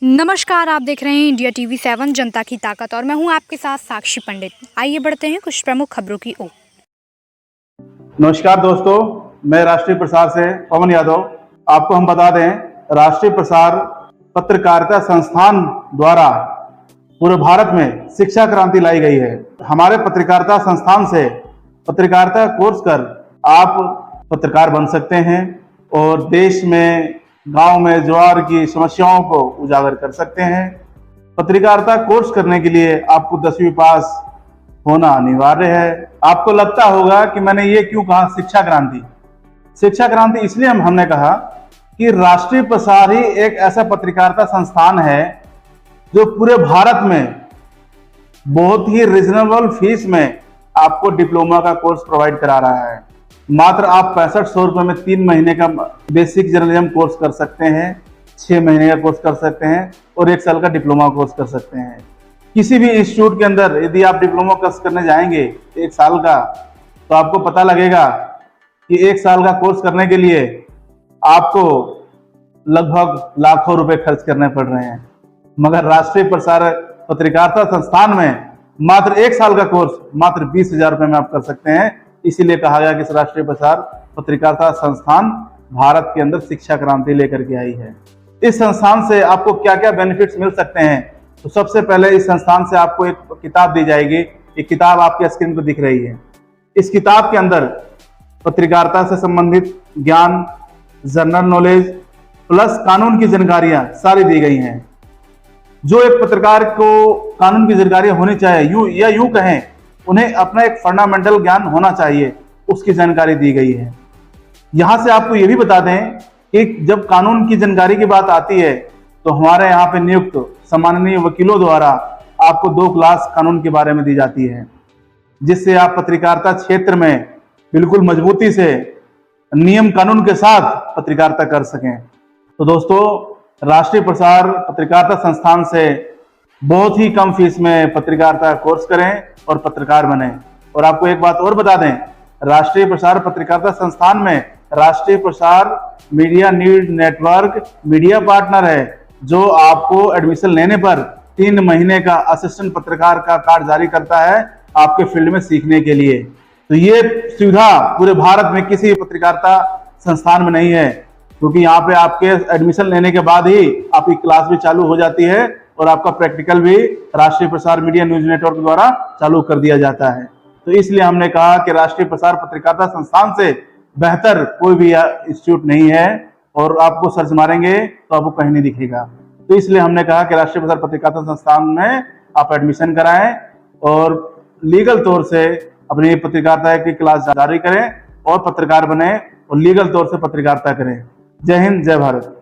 नमस्कार, आप देख रहे हैं इंडिया टीवी 7 जनता की ताकत और मैं हूं आपके साथ साक्षी पंडित। आइए बढ़ते हैं कुछ प्रमुख खबरों की ओर। नमस्कार दोस्तों, मैं राष्ट्रीय प्रसार से पवन यादव। आपको हम बता दें, राष्ट्रीय प्रसार पत्रकारिता संस्थान द्वारा पूरे भारत में शिक्षा क्रांति लाई गई है। हमारे पत्रकारिता संस्थान से पत्रकारिता कोर्स कर आप पत्रकार बन सकते हैं और देश में, गांव में ज्वार की समस्याओं को उजागर कर सकते हैं। पत्रकारिता कोर्स करने के लिए आपको 10वीं पास होना अनिवार्य है। आपको लगता होगा कि मैंने ये क्यों कहा शिक्षा क्रांति। शिक्षा क्रांति इसलिए हमने कहा कि राष्ट्रीय प्रसार ही एक ऐसा पत्रकारिता संस्थान है जो पूरे भारत में बहुत ही रिजनेबल फीस में आपको डिप्लोमा का कोर्स प्रोवाइड करा रहा है। मात्र आप 6500 रुपये में 3 महीने का बेसिक जर्नलिज्म कोर्स कर सकते हैं, 6 महीने का कोर्स कर सकते हैं और 1 साल का डिप्लोमा कोर्स कर सकते हैं। किसी भी इंस्टीट्यूट के अंदर यदि आप डिप्लोमा कोर्स करने जाएंगे 1 साल का, तो आपको पता लगेगा कि 1 साल का कोर्स करने के लिए आपको लगभग लाखों रुपए खर्च करने पड़ रहे हैं। मगर राष्ट्रीय प्रसार पत्रकारिता संस्थान में मात्र 1 साल का कोर्स मात्र 20,000 रुपये में आप कर सकते हैं। इसीलिए कहा गया कि इस राष्ट्रीय प्रसार पत्रकारिता संस्थान भारत के अंदर शिक्षा क्रांति लेकर के आई है। इस संस्थान से आपको क्या क्या बेनिफिट्स मिल सकते हैं, तो सबसे पहले इस संस्थान से आपको एक किताब दी जाएगी। एक किताब आपके स्क्रीन पर दिख रही है। इस किताब के अंदर पत्रकारिता से संबंधित ज्ञान, जनरल नॉलेज प्लस कानून की जानकारियां सारी दी गई हैं। जो एक पत्रकार को कानून की जानकारी होनी चाहिए, यूं कहें, उन्हें अपना एक फंडामेंटल ज्ञान होना चाहिए, उसकी जानकारी दी गई है। यहां से आपको यह भी बता दें कि जब कानून की जानकारी की बात आती है तो हमारे यहाँ पे नियुक्त सम्माननीय वकीलों द्वारा आपको 2 क्लास कानून के बारे में दी जाती है, जिससे आप पत्रकारिता क्षेत्र में बिल्कुल मजबूती से नियम कानून के साथ पत्रकारिता कर सकें। तो दोस्तों, राष्ट्रीय प्रसार पत्रकारिता संस्थान से बहुत ही कम फीस में पत्रकारिता कोर्स करें और पत्रकार बने। और आपको एक बात और बता दें, राष्ट्रीय प्रसार पत्रकारिता संस्थान में राष्ट्रीय प्रसार media need network media partner है, जो आपको एडमिशन लेने पर 3 महीने का असिस्टेंट पत्रकार का कार्ड जारी करता है आपके फील्ड में सीखने के लिए। तो ये सुविधा पूरे भारत में किसी पत्रकारिता संस्थान में नहीं है, क्योंकि यहाँ पे आपके एडमिशन लेने के बाद ही आपकी क्लास भी चालू हो जाती है और आपका प्रैक्टिकल भी राष्ट्रीय प्रसार मीडिया न्यूज नेटवर्क द्वारा चालू कर दिया जाता है। तो इसलिए हमने कहा कि राष्ट्रीय प्रसार पत्रकारिता संस्थान से बेहतर कोई भी इंस्टीट्यूट नहीं है, और आपको सर्च मारेंगे तो आपको कहीं नहीं दिखेगा। तो इसलिए हमने कहा कि राष्ट्रीय प्रसार पत्रकारिता संस्थान में आप एडमिशन कराएं और लीगल तौर से अपनी पत्रकारिता की क्लास जारी करें और पत्रकार बने और लीगल तौर से पत्रकारिता करें। जय हिंद, जय भारत।